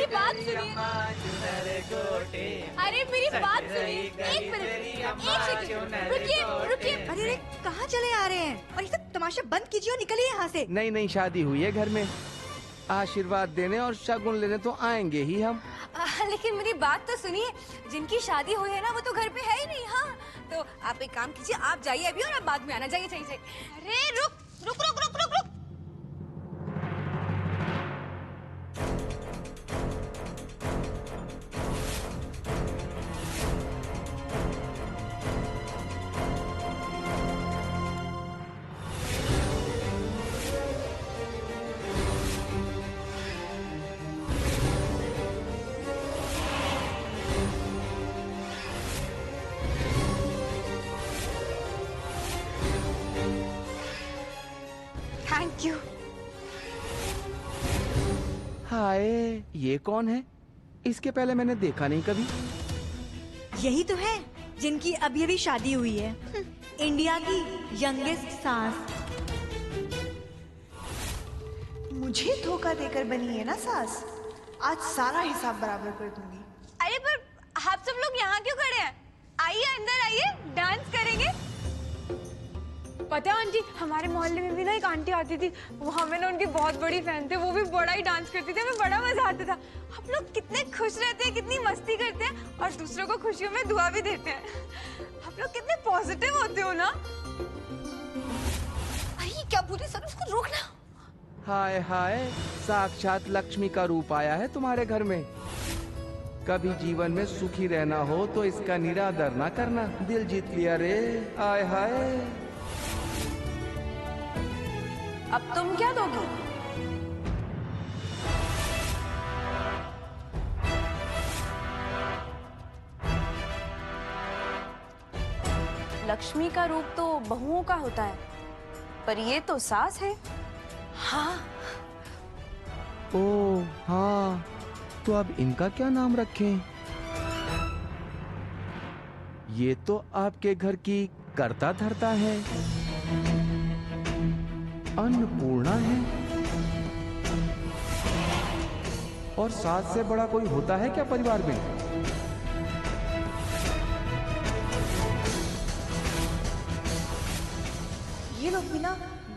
मेरी बात सुनिए। अरे मेरी बात सुनिए, एक मिनट, एक सेकंड, रुकिए रुकिए। अरे कहाँ चले आ रहे हैं? और ये सब तमाशा बंद कीजिए और निकलिए यहाँ से। नई नई शादी हुई है घर में, आशीर्वाद देने और शगुन लेने तो आएंगे ही हम। लेकिन मेरी बात तो सुनिए, जिनकी शादी हुई है ना वो तो घर पे है ही नहीं। हाँ तो आप एक काम कीजिए, आप जाइए अभी और आप बाद में आना। जाइए जाइए जाइए। अरे रुक रुक रुक रुक रुक रुक। Thank you. हाय, ये कौन है? इसके पहले मैंने देखा नहीं कभी। यही तो है जिनकी अभी अभी शादी हुई है। इंडिया की यंगेस्ट सास। मुझे धोखा देकर बनी है ना सास, आज सारा हिसाब बराबर कर दूंगी। अरे पर आप सब लोग यहाँ क्यों खड़े हैं? आइए अंदर आइए, डांस करेंगे। पता है आंटी, हमारे मोहल्ले में भी ना एक आंटी आती थी, वो हमें ना उनकी बहुत बड़ी फैन थे। वो भी बड़ा ही डांस करती थी, हमें बड़ा मजा आता था। आप लोग कितने खुश रहते हैं, कितनी मस्ती करते हैं और दूसरों को खुशियों में दुआ भी देते हैं। आप लोग कितने पॉजिटिव होते हो ना। अरे क्या बुरी सर, उसको रोकना। हाय हाय, साक्षात लक्ष्मी का रूप आया है तुम्हारे घर में। कभी जीवन में सुखी रहना हो तो इसका निरादर ना करना। दिल जीत लिया रे। हाय हाय। अब तुम क्या दोगी? लक्ष्मी का रूप तो बहुओं का होता है, पर ये तो सास है। हाँ ओ हाँ, तो अब इनका क्या नाम रखें? ये तो आपके घर की कर्ता धर्ता है, अन्नपूर्णा है। और सास से बड़ा कोई होता है क्या परिवार में? ये लोग भी ना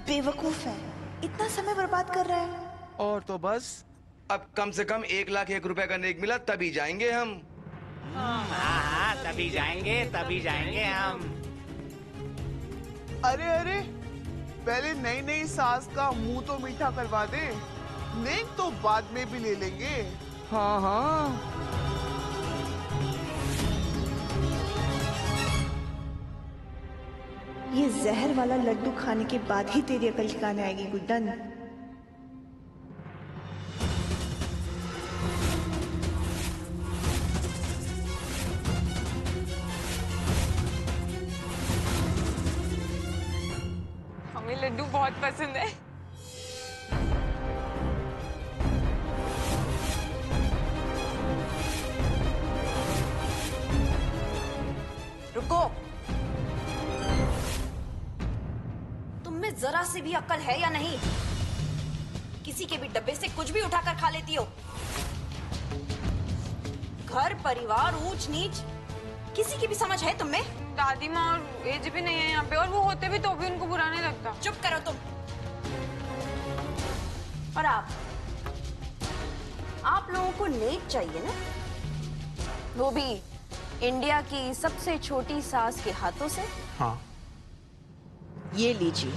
बेवकूफ है, इतना समय बर्बाद कर रहे हैं। और तो बस, अब कम से कम 1,01,000 रुपए का नेक मिला तभी जाएंगे हम। हाँ, तभी जाएंगे हम। अरे अरे, पहले नई नई सास का मुंह तो मीठा करवा दे, नेक तो बाद में भी ले लेंगे। हाँ हाँ। ये जहर वाला लड्डू खाने के बाद ही तेरी अकल ठिकाने आएगी गुड्डन। हमें लड्डू बहुत पसंद है। रुको, तुम में जरा सी भी अक्ल है या नहीं? किसी के भी डब्बे से कुछ भी उठाकर खा लेती हो। घर परिवार ऊंच नीच किसी की भी समझ है तुम में? दादी माँ और एज भी नहीं है यहाँ पे, और वो होते भी तो भी उनको बुरा नहीं लगता। चुप करो तुम। और आप लोगों को नेक चाहिए ना, वो भी इंडिया की सबसे छोटी सास के हाथों से। हाँ, ये लीजिए।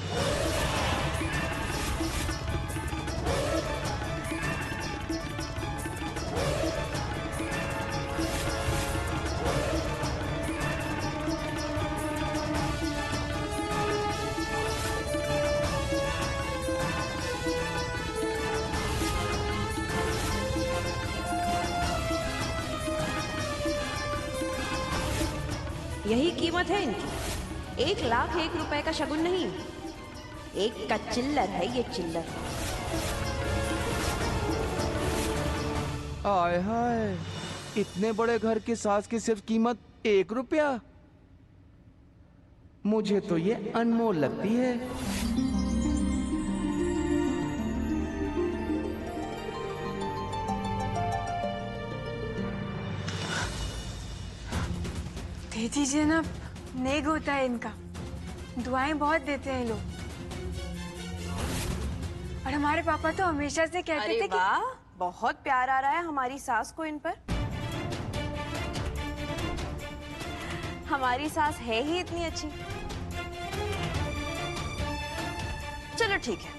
यही कीमत है इनकी। 1,01,000 रुपए का शगुन नहीं, एक का चिल्लर है ये, चिल्लर। आय हाय, इतने बड़े घर की सास की सिर्फ कीमत 1 रुपया। मुझे तो ये अनमोल लगती है। चीजें ना नेक होता है इनका, दुआएं बहुत देते हैं ये लोग। और हमारे पापा तो हमेशा से कहते अरे थे कि वाह, बहुत प्यार आ रहा है हमारी सास को इन पर। हमारी सास है ही इतनी अच्छी। चलो ठीक है,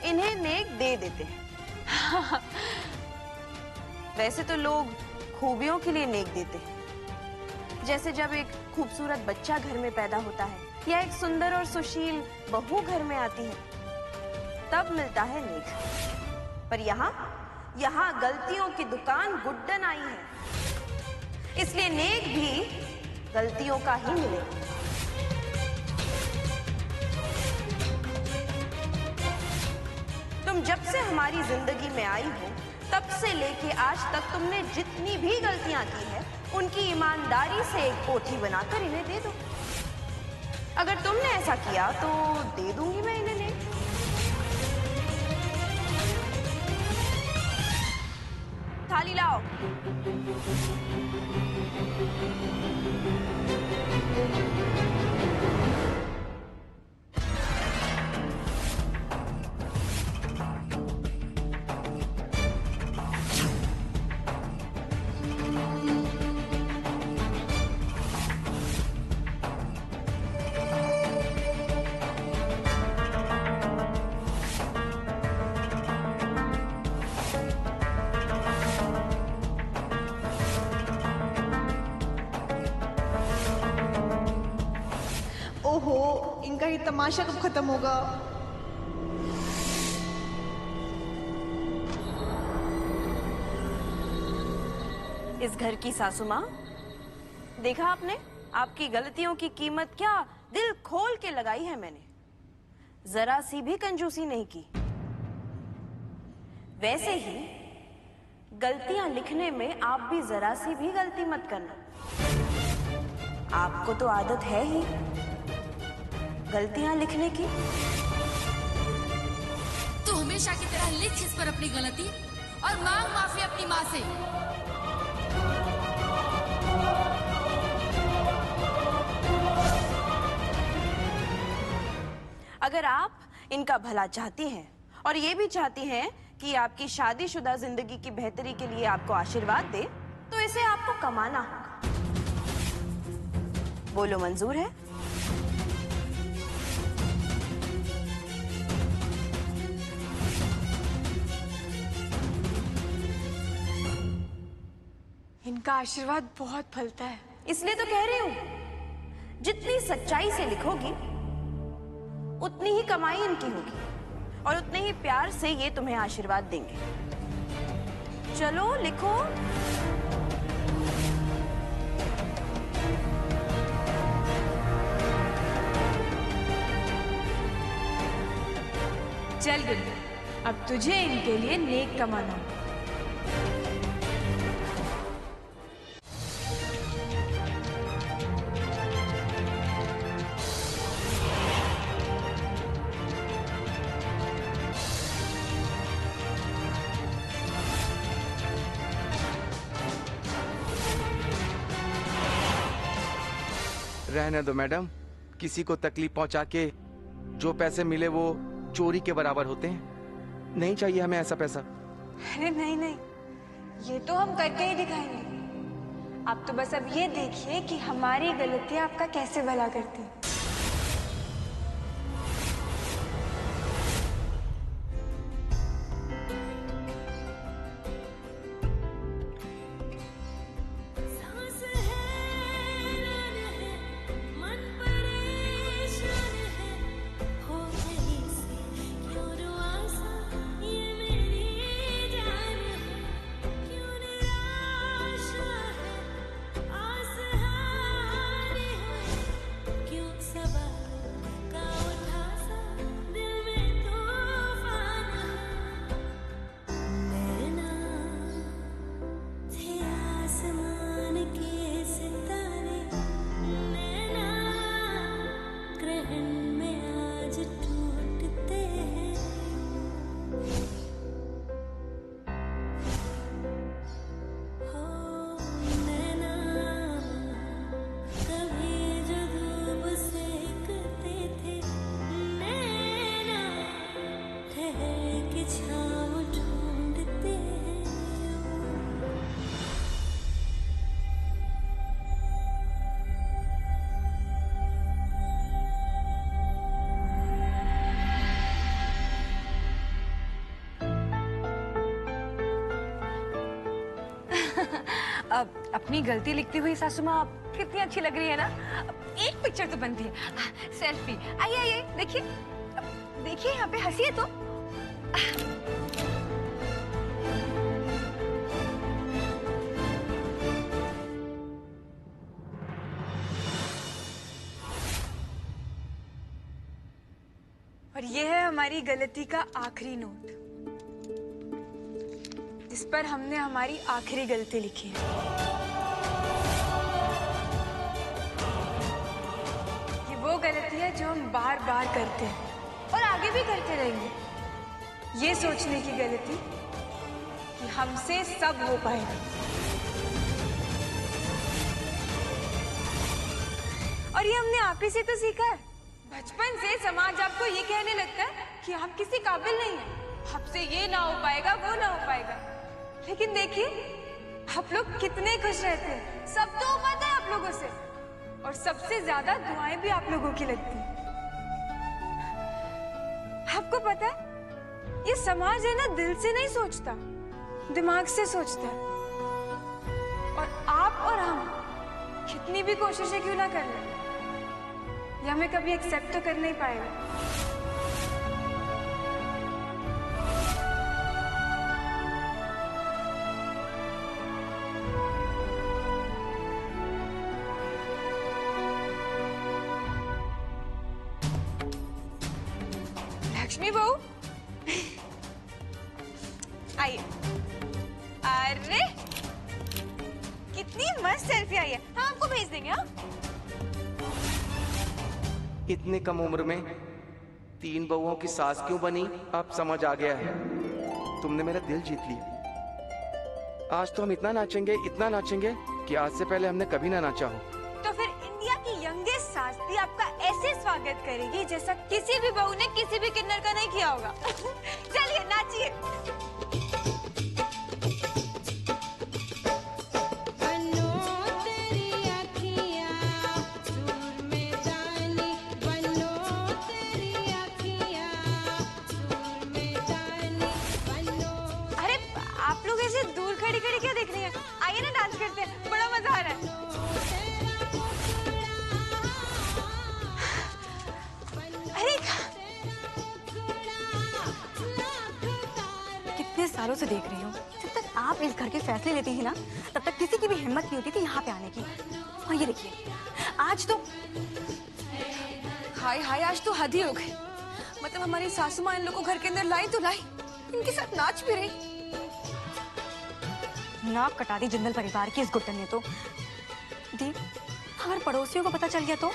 इन्हें नेक दे देते हैं। वैसे तो लोग खूबियों के लिए नेक देते हैं, जैसे जब एक खूबसूरत बच्चा घर में पैदा होता है या एक सुंदर और सुशील बहू घर में आती है, तब मिलता है नेक। पर यहाँ गलतियों की दुकान गुड्डन आई है, इसलिए नेक भी गलतियों का ही मिलेगा। तुम जब से हमारी जिंदगी में आई हो, तब से लेके आज तक तुमने जितनी भी गलतियां की है, उनकी ईमानदारी से एक पोथी बनाकर इन्हें दे दो। अगर तुमने ऐसा किया तो दे दूंगी मैं इन्हें नेक। थाली लाओ। ओहो, इनका ये तमाशा कब खत्म होगा? इस घर की सासू माँ, देखा आपने, आपकी गलतियों की कीमत क्या दिल खोल के लगाई है मैंने। जरा सी भी कंजूसी नहीं की। वैसे ही गलतियां लिखने में आप भी जरा सी भी गलती मत करना। आपको तो आदत है ही गलतियां लिखने की। तू हमेशा की तरह लिख इस पर अपनी गलती और मांग माफी अपनी माँ से। अगर आप इनका भला चाहती हैं और ये भी चाहती हैं कि आपकी शादीशुदा जिंदगी की बेहतरी के लिए आपको आशीर्वाद दे, तो इसे आपको कमाना होगा। बोलो, मंजूर है? इनका आशीर्वाद बहुत फलता है। इसलिए तो कह रही हूं, जितनी सच्चाई से लिखोगी उतनी ही कमाई इनकी होगी और उतने ही प्यार से ये तुम्हें आशीर्वाद देंगे। चलो लिखो। चल गुड्डू, अब तुझे इनके लिए नेक कमाना होगा। रहने दो मैडम, किसी को तकलीफ पहुंचा के जो पैसे मिले वो चोरी के बराबर होते हैं। नहीं चाहिए हमें ऐसा पैसा। अरे नहीं नहीं, ये तो हम करके ही दिखाएंगे। आप तो बस अब ये देखिए कि हमारी गलतियां आपका कैसे भला करती हैं। अपनी गलती लिखती हुई सासू माँ कितनी अच्छी लग रही है ना। एक पिक्चर तो बनती है, सेल्फी। आइए आइए, देखिए देखिए, यहाँ पे हंसी है तो। और ये है हमारी गलती का आखिरी नोट, जिस पर हमने हमारी आखिरी गलती लिखी है। ये वो गलती है जो हम बार बार करते हैं और आगे भी करते रहेंगे, ये सोचने की गलती कि हमसे सब हो पाएगा। और ये हमने आप ही से तो सीखा है। बचपन से समाज आपको ये कहने लगता है कि आप किसी काबिल नहीं हैं, आपसे ये ना हो पाएगा, वो ना हो पाएगा। लेकिन देखिए, आप लोग कितने खुश रहते हैं। सब तो हो पाता है आप लोगों से, और सबसे ज्यादा दुआएं भी आप लोगों की लगती हैं। आपको पता है, ये समाज है ना, दिल से नहीं सोचता, दिमाग से सोचता है। और आप और हम कितनी भी कोशिशें क्यों ना कर लें, ये हमें कभी एक्सेप्ट तो कर नहीं पाएगा। लक्ष्मी बहू, आइए। अरे कितनी मस्त सेल्फी आई है, हम आपको भेज देंगे। हाँ, इतने कम उम्र में 3 बहुओं की सास क्यों बनी, अब समझ आ गया है। तुमने मेरा दिल जीत लिया। आज तो हम इतना नाचेंगे कि आज से पहले हमने कभी ना नाचा हो। तो फिर इंडिया की यंगेस्ट सास भी आपका ऐसे स्वागत करेगी जैसा किसी भी बहू ने किसी भी किन्नर का नहीं किया होगा। चलिए नाचिए। आप लोग ऐसे दूर खड़ी खड़ी क्या देख रही हैं? आइए ना डांस करते हैं, बड़ा मजा आ रहा है। अरे कितने सालों से देख रही हूँ, जब तक आप इस घर के फैसले लेती थी ना, तब तक किसी की भी हिम्मत नहीं होती थी यहाँ पे आने की। और ये देखिए, आज तो हाय हाय, आज तो हद ही हो गई। मतलब हमारी सासू माँ इन लोगों को घर के अंदर लाई तो लाई, इनके साथ नाच भी रही। नाक कटा दी जिंदल परिवार की इस गुट्टन ने तो। दी, अगर पड़ोसियों को पता चल गया तो?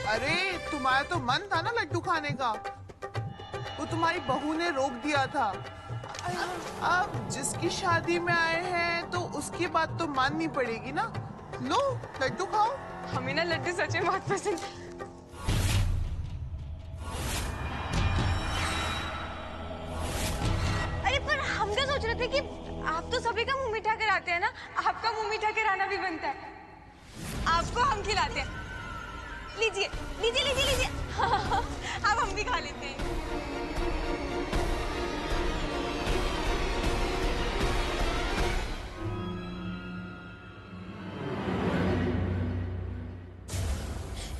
अरे तुम्हारा तो मन था ना लड्डू खाने का, वो तुम्हारी बहू ने रोक दिया था। अब जिसकी शादी में आए हैं तो उसकी बात तो माननी पड़ेगी ना। लो लड्डू खाओ। हमें ना लड्डू सच में बहुत पसंद। अरे पर हम क्या सोच रहे थे कि आप तो सभी का मुंह मीठा कराते हैं ना, आपका मुंह मीठा कराना भी बनता है। आपको हम खिलाते हैं। लीजिए लीजिए लीजिए लीजिए। अब हम भी खा लेते हैं।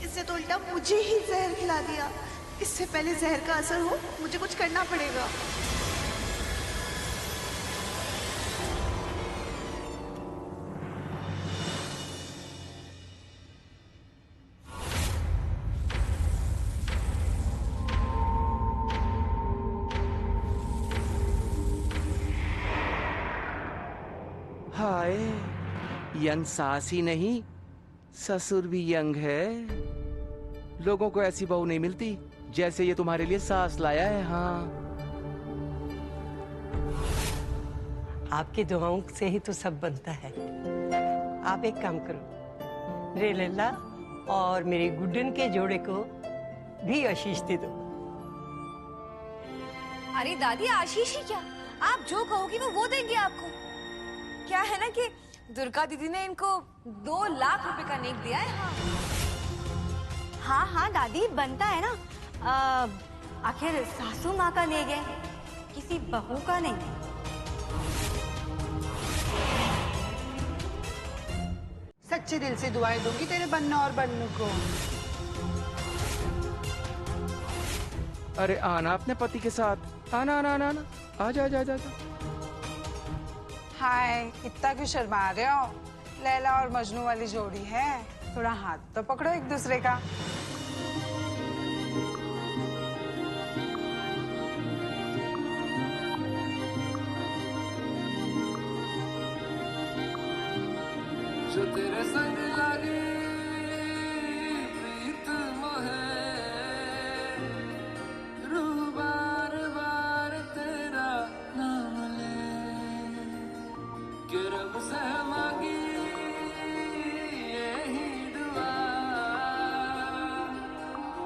इससे तो उल्टा मुझे ही जहर खिला दिया। इससे पहले जहर का असर हो, मुझे कुछ करना पड़ेगा। हाय, यंग सास ही नहीं, ससुर भी यंग है। लोगों को ऐसी बहू नहीं मिलती जैसे ये तुम्हारे लिए सास लाया है। हाँ, आपकी दुआओं से ही तो सब बनता है। आप एक काम करो, मेरे लल्ला और मेरे गुड्डन के जोड़े को भी आशीष दे दो। अरे दादी, आशीष ही क्या, आप जो कहोगी वो देंगे आपको। क्या है ना कि दुर्गा दीदी ने इनको 2 लाख रुपए का नेक दिया है। हाँ हाँ दादी, बनता है ना, आखिर सासू माँ का नेक है, किसी बहू का नहीं। सच्चे दिल से दुआएं दूंगी तेरे बन्ना और बन्नू को। अरे आना अपने पति के साथ, आना आना आना आना, आजा आजा आजा। हाय, इतना क्यों शर्मा रहे हो? लैला और मजनू वाली जोड़ी है, थोड़ा हाथ तो पकड़ो एक दूसरे का। जो तेरे संग लागी प्रीत मोहे, रूह बार बार तेरा नाम ले, कि रब से मांगी यही दुआ,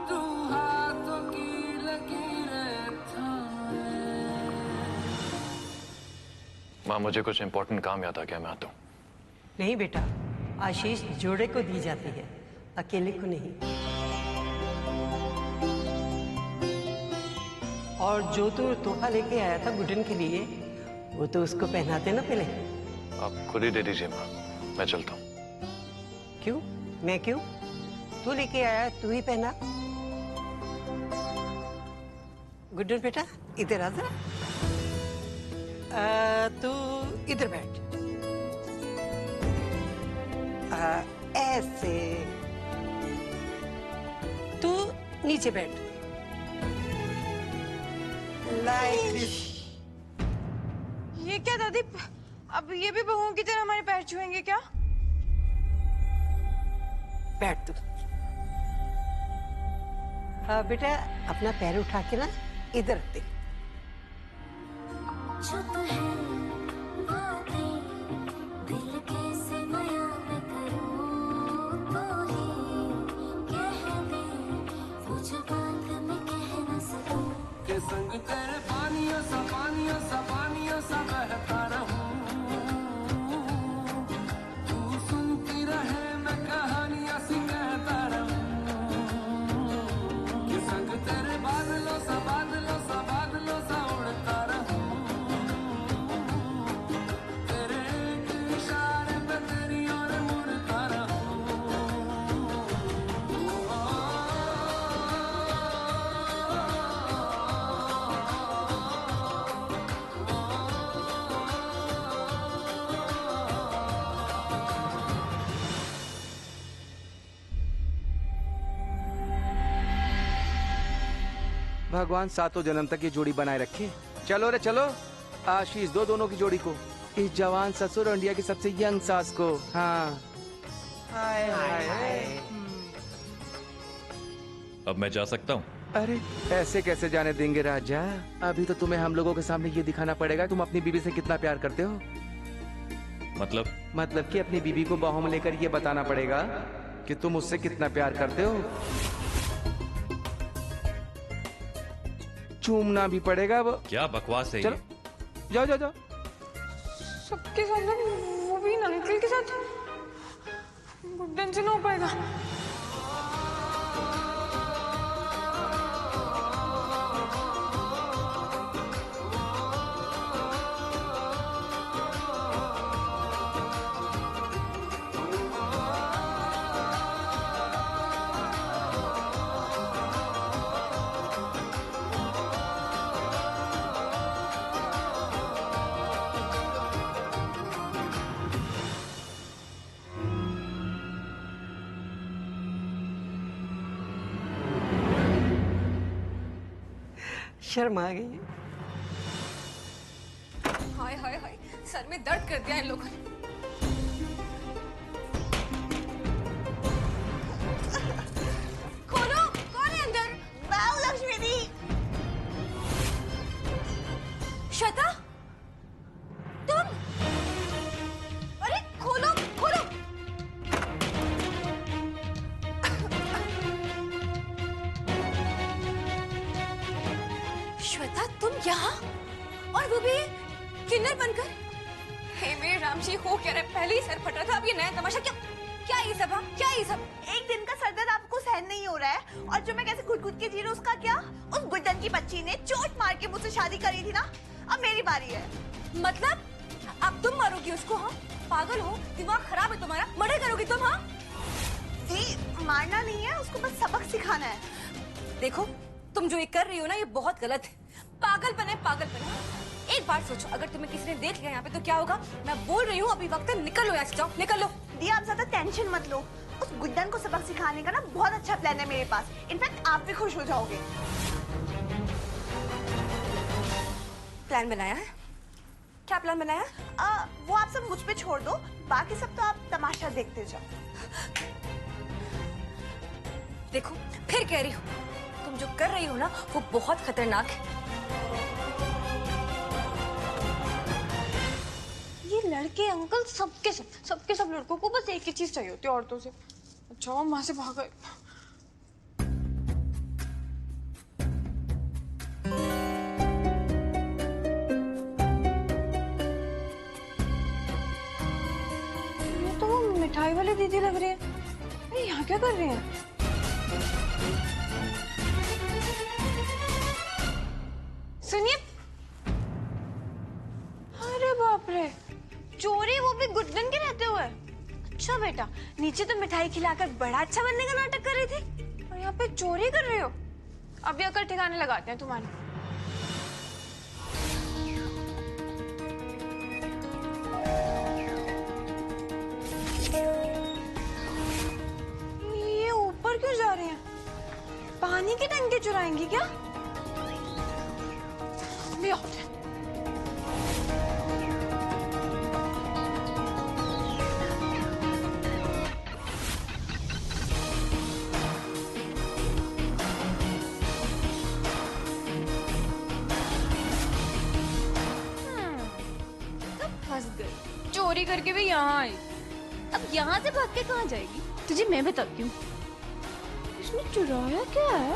तू हाथों की लकीरें थाम ले। माँ, मुझे कुछ इम्पोर्टेंट काम याद आ गया, मैं आता हूँ। नहीं बेटा, आशीष जोड़े को दी जाती है, अकेले को नहीं। और जो तू तोहफा लेके आया था गुड्डन के लिए, वो तो उसको पहनाते ना पहले। आप खुद ही दे दीजिए माँ, मैं चलता हूँ। क्यों? मैं क्यों? तू लेके आया, तू ही पहना। गुड्डन बेटा, इधर आ जरा। तू इधर बैठ। ऐसे। तू नीचे बैठ। Like this. ये क्या दादी, अब ये भी बहुओं की तरह हमारे पैर छुएंगे क्या? बैठ तू। हाँ बेटा, अपना पैर उठा के ना इधर रख दे। संग तेरे पानियों सा बहता रहूं, तू सुनती रहे मैं कहानियां सी कहता रहूं, कि संग तेरे बादलों सा उड़ता रहूं, तेरे एक इशारे पे तेरी ओर मुड़ता रहूं। भगवान सातों जन्म तक ये जोड़ी बनाए रखे। चलो रे चलो, आशीष दो दोनों की जोड़ी को, इस जवान ससुर और इंडिया की सबसे यंग सास को। हाँ। हाय हाय। अब मैं जा सकता हूँ? अरे ऐसे कैसे जाने देंगे राजा, अभी तो तुम्हें हम लोगों के सामने ये दिखाना पड़ेगा तुम अपनी बीवी से कितना प्यार करते हो। मतलब कि अपनी बीवी को बाहों में लेकर ये बताना पड़ेगा कि तुम उससे कितना प्यार करते हो। चूमना भी पड़ेगा। वो क्या बकवास है? चलो जाओ जाओ जाओ। सबके सामने, वो भी अंकल के साथ, गुड्डन से ना हो पाएगा। शर्म आ गई। हाय हाय हाय, सर में दर्द कर दिया इन लोगों ने। खोलो, कौन है अंदर? मैं हूँ लक्ष्मी दी। श्वेता, तुम? अरे खोलो खोलो, और वो भी किन्नर बनकर। हे मेरे राम जी, हो क्या रहा है? पहले ही सर फट रहा था, अब ये नया तमाशा क्या? क्या ये सब? क्या ये सब? एक दिन का सरदर्द आपको सहन नहीं हो रहा है और जो मैं कैसे घुट-घुट के जी रही हूँ उसका क्या? उस गुड्डन की बच्ची ने चोट मार के मुझसे शादी करी थी ना, अब मेरी बारी है। मतलब अब तुम मारोगी उसको? हाँ, पागल हो, दिमाग खराब है तुम्हारा, मर्डर करोगी तुम? हाँ जी, मारना नहीं है, उसको बस सबक सिखाना है। देखो, तुम जो ये कर रही हो ना, ये बहुत गलत है। पागलपन है, पागलपन है। एक बार सोचो, अगर तुम्हें किसी ने देख लिया यहाँ पे तो क्या होगा? मैं बोल रही हूँ, अभी वक्त है, निकल लो यहाँ से, जाओ, निकल लो। दी, आप ज्यादा टेंशन मत लो। उस गुड्डन को सबक सिखाने का ना बहुत अच्छा प्लान है मेरे पास। इनफैक्ट आप भी खुश हो जाओगे। प्लान बनाया है? क्या प्लान बनाया? वो आप सब मुझ पे छोड़ दो, बाकी सब तो आप तमाशा देखते जाओ। देखो, फिर कह रही हूँ, तुम जो कर रही हो ना वो बहुत खतरनाक है। ये लड़के अंकल सबके सब लड़कों को बस एक ही चीज चाहिए होती है औरतों से। अच्छा, वो वहां से भाग गए। ये तो वो मिठाई वाली दीदी लग रही है। ये यहाँ क्या कर रही है? सुनिए, अरे बाप रे, चोरी, वो भी गुड्डन के रहते हुए। अच्छा बेटा, नीचे तो मिठाई खिलाकर बड़ा अच्छा बनने का नाटक कर रही थी और यहाँ पे चोरी कर रहे हो। अभी अकल ठिकाने लगाते हैं तुम्हारे। ये ऊपर क्यों जा रही हैं? पानी की टंकी चुराएंगी क्या? भी आते हैं। फंस गई, चोरी करके भी यहाँ आई। अब यहाँ से भाग के कहाँ जाएगी? तुझे मैं बताती हूँ। इसने चुराया क्या है?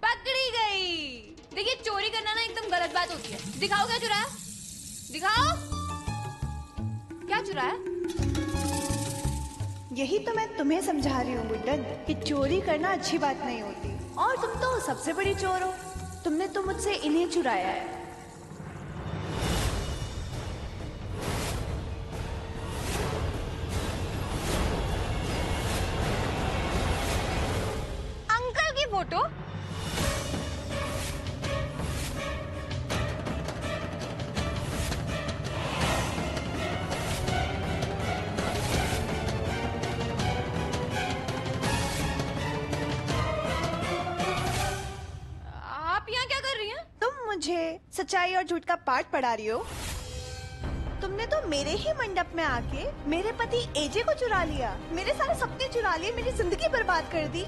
पकड़ी गई। देखिए, चोरी करना ना एकदम गलत बात होती है। दिखाओ क्या चुराया, दिखाओ क्या चुराया। यही तो मैं तुम्हें समझा रही हूँ गुड्डन, कि चोरी करना अच्छी बात नहीं होती। और तुम तो सबसे बड़ी चोर हो, तुमने तो मुझसे इन्हें चुराया है। अंकल की फोटो? आप यहाँ क्या कर रही हैं? तुम मुझे सच्चाई और झूठ का पाठ पढ़ा रही हो। तुमने तो मेरे ही मंडप में आके मेरे पति एजे को चुरा लिया, मेरे सारे सपने चुरा लिए, मेरी जिंदगी बर्बाद कर दी।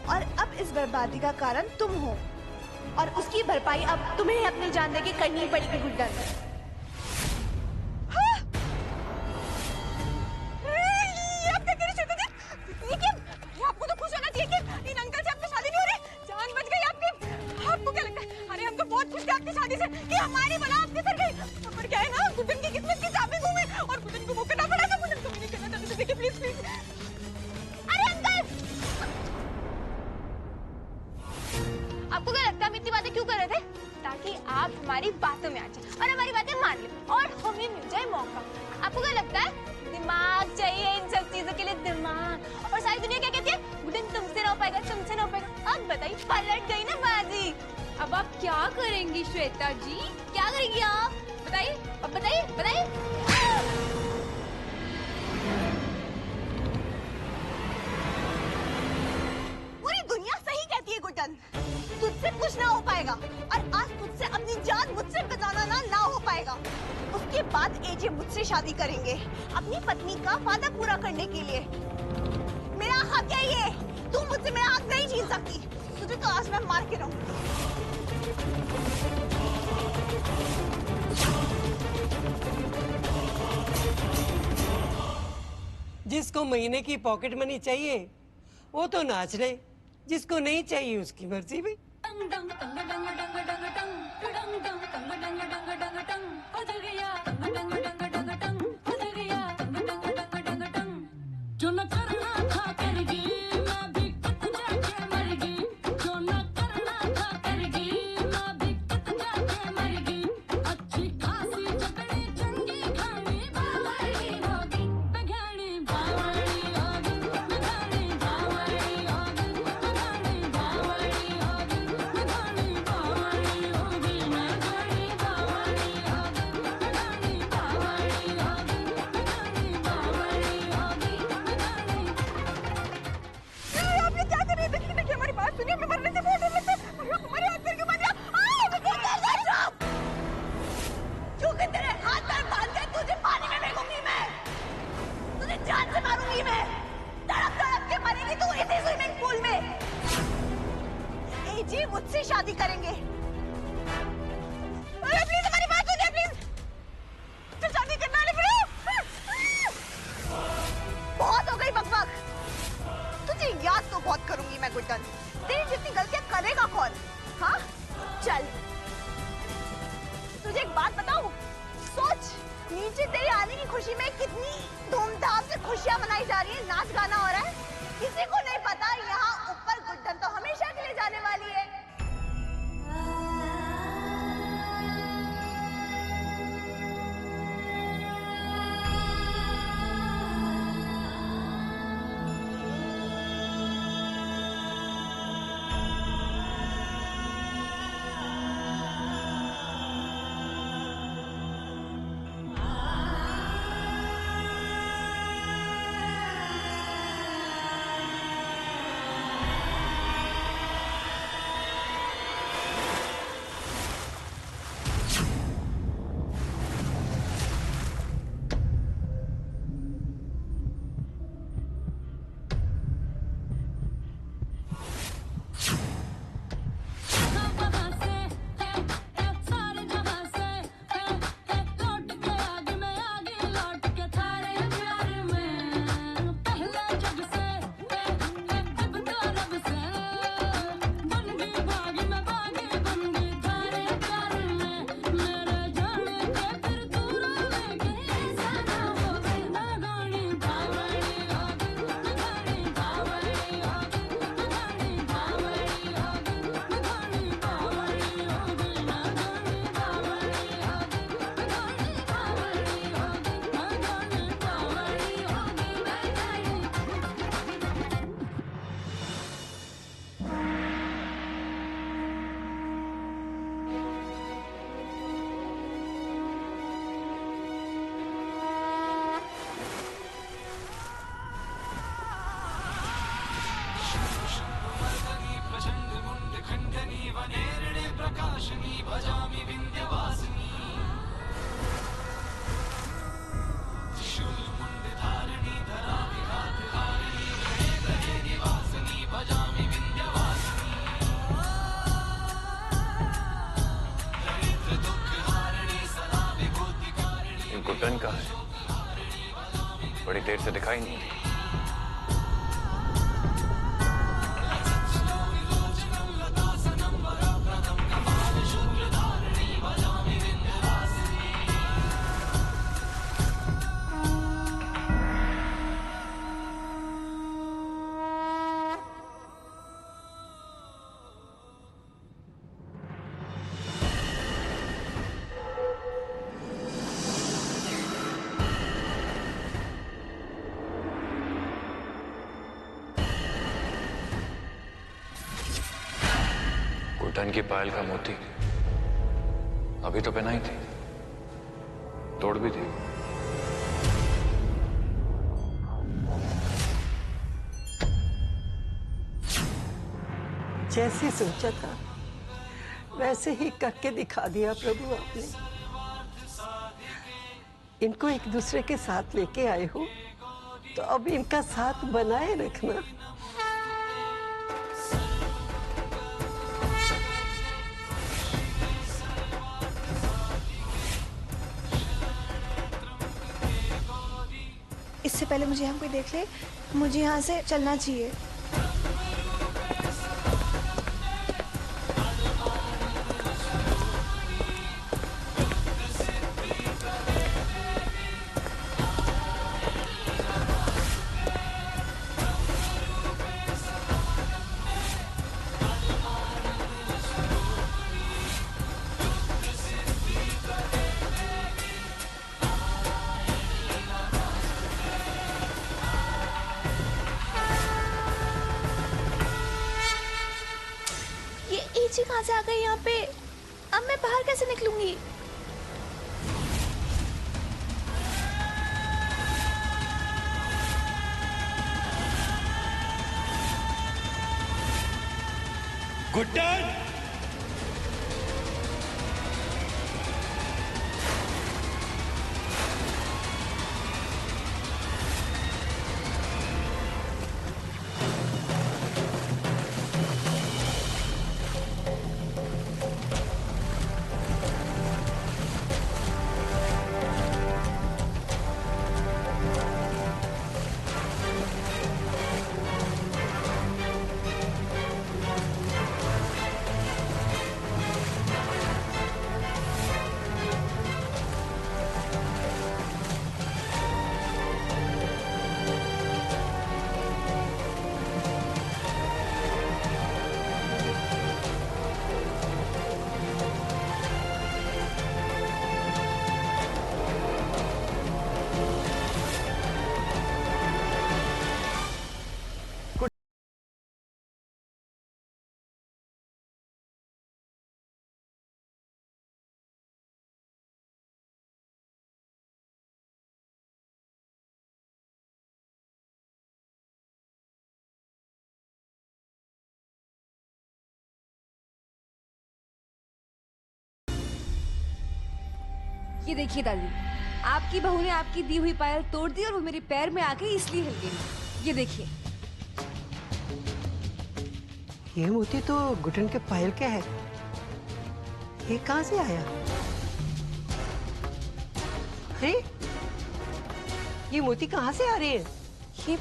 और अब इस बर्बादी का कारण तुम हो और उसकी भरपाई अब तुम्हें अपनी जान दे के करनी पड़ेगी गुड्डन। आपको तो खुश होना चाहिए कि इन अंकल से आपकी शादी नहीं हो रही। जान बच गई आपकी। आपको क्या लगता है? अरे हम तो बहुत खुश थे आपकी शादी से कि हमारी बला आपके सर गई। पर क्या है ना, गुड्डन की किस्मत की चाबी घूमे और गुड्डन को वो करना पड़ा था। गुड्डन को भी नहीं करना चाहते थे। देखिए प्लीज प्लीज। अरे अंकल, आपको क्या लगता है हम इतनी बातें क्यों कर रहे थे? ताकि आप हमारी बातों में आ जाए और हमारी बातें मान लें और हमें मिल जाए मौका। आपको क्या लगता है? दिमाग चाहिए इन सब चीजों के लिए, दिमाग। और सारी दुनिया क्या कहती है? गुड्डन तुमसे ना हो पाएगा, तुमसे ना हो पाएगा। अब बताइए, पलट गई ना बाजी। अब आप क्या करेंगी श्वेता जी? क्या करेंगी आप? बताइए, अब बताइए, बताइए। पूरी दुनिया सही कहती है गुड्डन, तुझसे कुछ ना हो पाएगा। और आज तुझसे अपनी जान मुझसे बचाना ना हो पाएगा। उसके बाद एजे मुझसे शादी करेंगे अपनी पत्नी का वादा पूरा करने के लिए। मेरा हक है ये, तू मुझसे मेरा हक नहीं छीन सकती। तुझे तो आज मैं मार के रहूंगी। जिसको महीने की पॉकेट मनी चाहिए वो तो नाच ले, जिसको नहीं चाहिए उसकी मर्जी भी। पीछे तेरे आने की खुशी में कितनी धूमधाम से खुशियां मनाई जा रही है, नाच गाना हो रहा है। किसी को नहीं पता यहाँ ऊपर गुड्डन तो हमेशा के लिए जाने वाली है। गुड्डन कहाँ है? बड़ी देर से दिखाई नहीं दी। गुड्डन की पायल का मोती अभी तो पहनाई थी, तोड़ भी दी। जैसे सोचा था वैसे ही करके दिखा दिया प्रभु आपने। इनको एक दूसरे के साथ लेके आए हो तो अब इनका साथ बनाए रखना। इससे पहले मुझे यहाँ कोई देख ले, मुझे यहाँ से चलना चाहिए। एजी कहाँ से आ गई यहाँ पे? अब मैं बाहर कैसे निकलूंगी? गुड्डन! ये देखिए दादी, आपकी बहू ने आपकी दी हुई पायल तोड़ दी और वो मेरे पैर में आके इसलिए हिल गई। ये देखिए। ये मोती तो घुटन के पायल का है। ये कहाँ से आया? अरे ये मोती कहाँ से आ रहे हैं? ये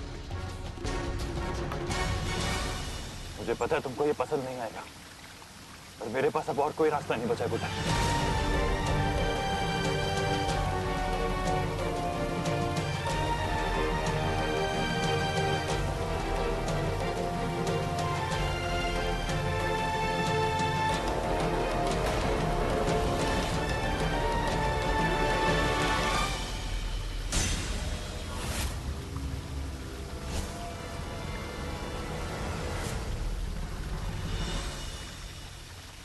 मुझे पता है तुमको ये पसंद नहीं आएगा, पर मेरे पास अब और कोई रास्ता नहीं बचा गुड्डन।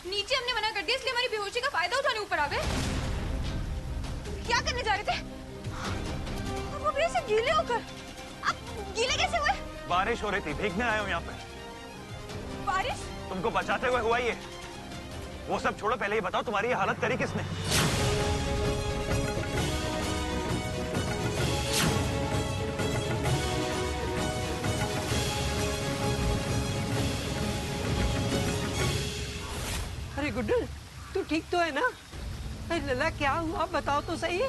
नीचे हमने मना कर दिया, इसलिए हमारी बेहोशी का फायदा उठाने ऊपर आ गए। क्या करने जा रहे थे? वो भी ऐसे गीले होकर। आप गीले कैसे हुए? बारिश हो रही थी, भीगने आए हो यहाँ पे। बारिश? तुमको बचाते हुए हुआ ये। वो सब छोड़ो, पहले ये बताओ तुम्हारी ये हालत करी किसने? अरे गुड्डन, तू ठीक तो है ना? अरे लला क्या हुआ बताओ तो सही।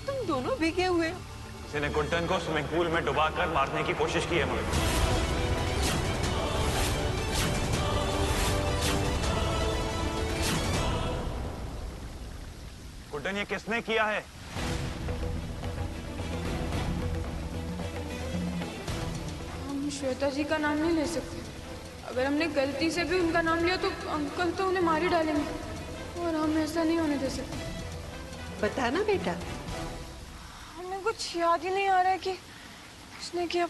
तुम दोनों भीगे हुए हो। किसी ने गुड्डन को स्विमिंग पूल में डुबाकर मारने की कोशिश की है मगर। गुड्डन ये किसने किया है? हम श्वेता जी का नाम नहीं ले सकते। अगर हमने गलती से भी उनका नाम लिया तो अंकल तो उन्हें मार ही डालेंगे, और हम ऐसा नहीं होने दे सकते। बताना बेटा। हमें कुछ याद ही नहीं आ रहा है कि किसने किया।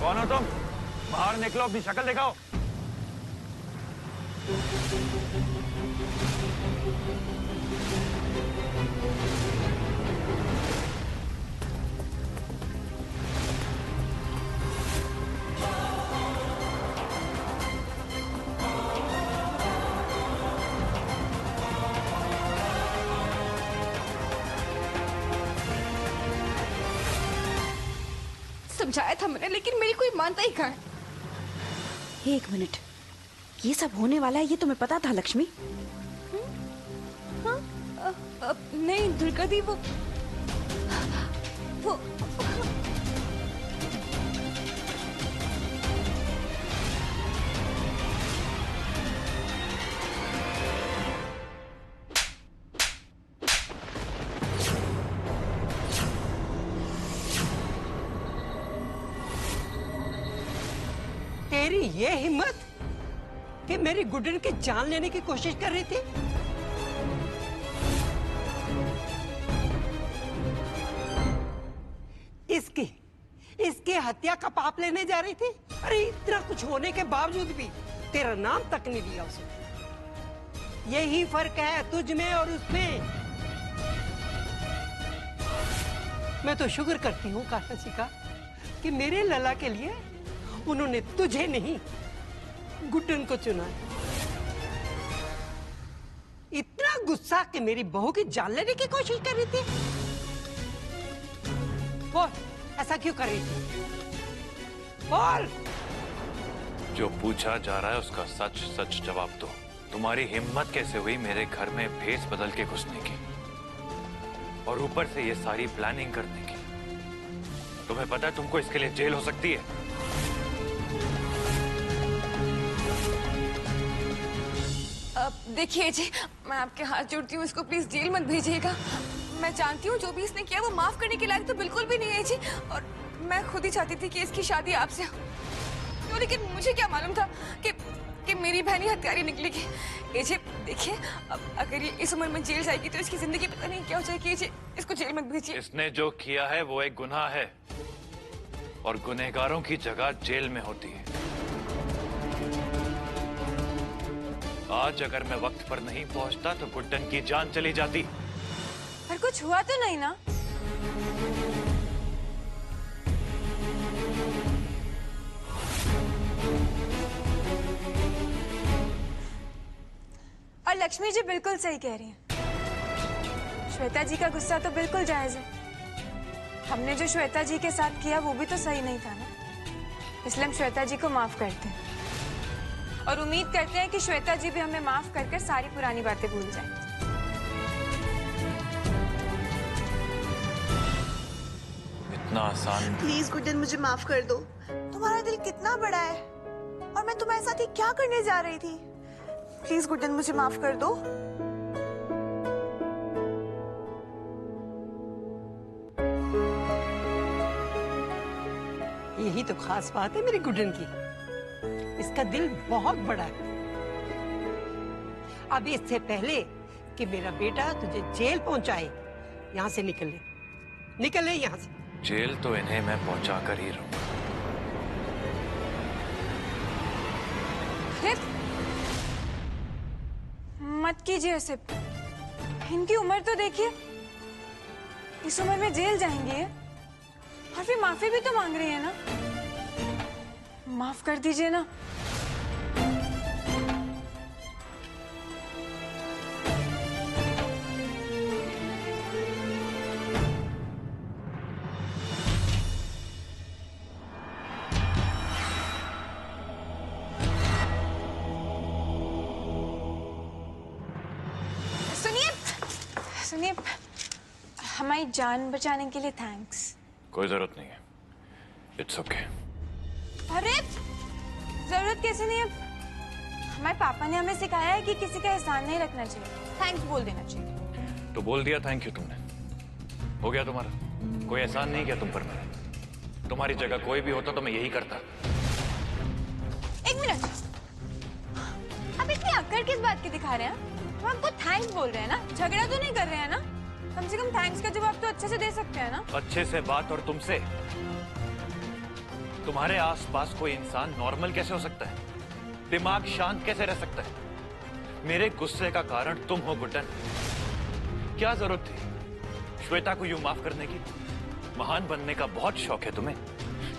कौन हो तुम? बाहर निकलो, अपनी शक्ल दिखाओ। समझाया था मैंने, लेकिन मेरी कोई मानता ही कहाँ है। एक मिनट, ये सब होने वाला है ये तुम्हें पता था लक्ष्मी? हाँ? नहीं दुर्गा दी, वो तेरी ये हिम्मत कि मेरी गुड्डन की जान लेने की कोशिश कर रही थी? इसकी हत्या का पाप लेने जा रही थी? अरे इतना कुछ होने के बावजूद भी तेरा नाम तक नहीं लिया उसने। यही फर्क है तुझ में और उसमें। मैं तो शुक्र करती हूँ कान्हा जी का कि मेरे लला के लिए उन्होंने तुझे नहीं गुड्डन को चुना। इतना गुस्सा कि मेरी बहू की जान लेने की कोशिश कर रही थी। बोल, ऐसा क्यों कर रही थी? बोल। जो पूछा जा रहा है उसका सच सच जवाब दो। तुम्हारी हिम्मत कैसे हुई मेरे घर में भेस बदल के घुसने की, और ऊपर से ये सारी प्लानिंग करने की? तुम्हें पता है तुमको इसके लिए जेल हो सकती है। देखिए जी, मैं आपके हाथ जोड़ती हूँ, इसको प्लीज जेल मत भेजिएगा। मैं जानती हूँ जो भी इसने किया वो माफ करने के लायक तो बिल्कुल भी नहीं है जी, और मैं खुद ही चाहती थी कि इसकी शादी आपसे हो। क्यों, लेकिन मुझे क्या मालूम था कि मेरी बहन ही हत्यारी निकलेगी। ये जी देखिए, अब अगर ये इस उम्र में जेल जाएगी तो इसकी जिंदगी पता नहीं क्या हो जाएगी। जी इसको जेल मत भेजिए। इसने जो किया है वो एक गुनाह है, और गुनहगारों की जगह जेल में होती है। आज अगर मैं वक्त पर नहीं पहुंचता तो गुड्डन की जान चली जाती। पर कुछ हुआ तो नहीं ना? और लक्ष्मी जी बिल्कुल सही कह रही हैं। श्वेता जी का गुस्सा तो बिल्कुल जायज है। हमने जो श्वेता जी के साथ किया वो भी तो सही नहीं था ना, इसलिए हम श्वेता जी को माफ करते हैं और उम्मीद करते हैं कि श्वेता जी भी हमें माफ कर सारी पुरानी बातें भूल जाएं। इतना आसान? प्लीज गुड्डन, मुझे माफ कर दो। तुम्हारा दिल कितना बड़ा है और मैं तुम्हारे साथ ही क्या करने जा रही थी। प्लीज गुड्डन, मुझे माफ कर दो। यही तो खास बात है मेरी गुड्डन की, इसका दिल बहुत बड़ा है। अब इससे पहले कि मेरा बेटा तुझे जेल पहुंचाए, यहाँ से निकल ले यहाँ से। जेल तो इन्हें मैं पहुंचा कर ही रहूंगा। मत कीजिए ऐसे, इनकी उम्र तो देखिए, इस उम्र में जेल जाएंगे और फिर माफी भी तो मांग रही है ना। माफ कर दीजिए ना। सुनिए, हमारी जान बचाने के लिए थैंक्स। कोई जरूरत नहीं है, इट्स ओके। अरे जरूरत कैसे नहीं है? हमारे पापा ने हमें सिखाया है कि किसी का एहसान नहीं रखना चाहिए, थैंक्स बोल देना चाहिए। तो बोल दिया थैंक यू तुमने, हो गया तुम्हारा। कोई एहसान नहीं किया तुम पर मैंने। तुम्हारी जगह कोई भी होता तो मैं यही करता। एक मिनट, आप इतनी अक्कड़ किस बात की दिखा रहे हैं? हम आपको थैंक्स बोल रहे हैं ना, झगड़ा तो नहीं कर रहे हैं ना। कम से कम थैंक्स का जवाब तो अच्छे से दे सकते हैं ना। अच्छे से बात और तुमसे? तुम्हारे आसपास कोई इंसान नॉर्मल कैसे हो सकता है? दिमाग शांत कैसे रह सकता है? मेरे गुस्से का कारण तुम हो गुड्डन। क्या जरूरत थी श्वेता को यूं माफ करने की? महान बनने का बहुत शौक है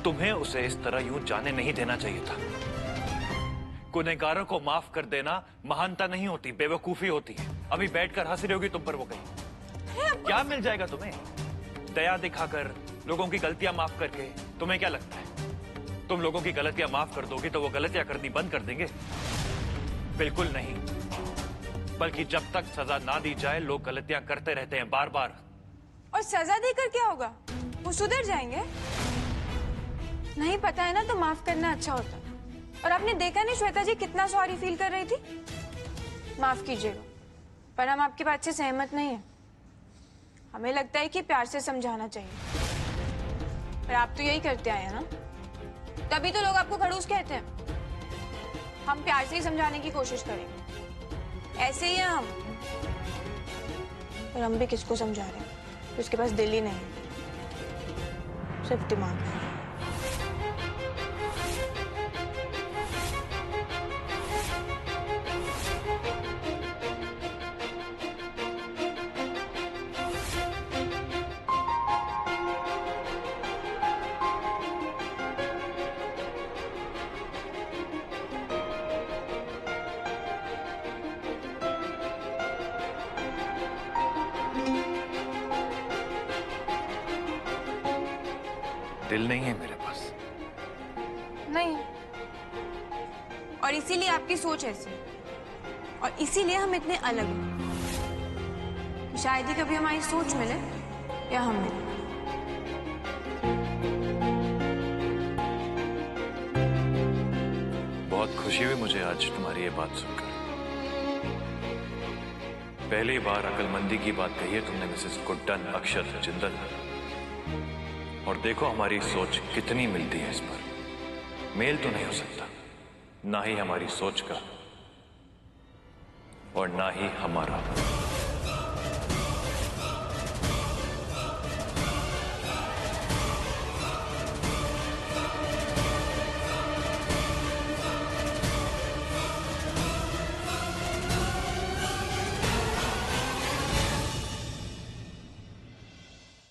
तुम्हें उसे इस तरह यूं जाने नहीं देना चाहिए था। गुनहगारों को माफ कर देना महानता नहीं होती, बेवकूफी होती है। अभी बैठकर हंस रही होगी तुम पर वो कहीं। क्या मिल जाएगा तुम्हें दया दिखाकर, लोगों की गलतियां माफ करके? तुम्हें क्या लगता है तुम लोगों की गलतियां माफ कर दोगे तो वो गलतियां करनी बंद कर देंगे? बिल्कुल नहीं, बल्कि जब तक सजा ना दी जाए लोग गलतियां करते रहते हैं बार बार। और सजा देकर क्या होगा? वो सुधर जाएंगे? नहीं पता है ना तो माफ करना अच्छा होता है। और आपने देखा नहीं श्वेता जी कितना सॉरी फील कर रही थी। माफ कीजिएगा, पर हम आपकी बात से सहमत नहीं है। हमें लगता है कि प्यार से समझाना चाहिए, पर आप तो यही करते आए हैं ना, तभी तो लोग आपको खड़ूस कहते हैं। हम प्यार से ही समझाने की कोशिश करेंगे, ऐसे ही हैं हम। पर हम भी किसको समझा रहे हैं उसके पास दिल ही नहीं, सिर्फ दिमाग है। दिल नहीं है मेरे पास। नहीं, और इसीलिए आपकी सोच ऐसी है, और इसीलिए हम इतने अलग हैं। शायद ही कभी हमारी सोच मिले या हम मिले। बहुत खुशी हुई मुझे आज तुम्हारी ये बात सुनकर। पहली बार अकलमंदी की बात कही है तुमने मिसेस गुड्डन अक्षत जिंदल। और देखो हमारी सोच कितनी मिलती है। इस पर मेल तो नहीं हो सकता, ना ही हमारी सोच का और ना ही हमारा।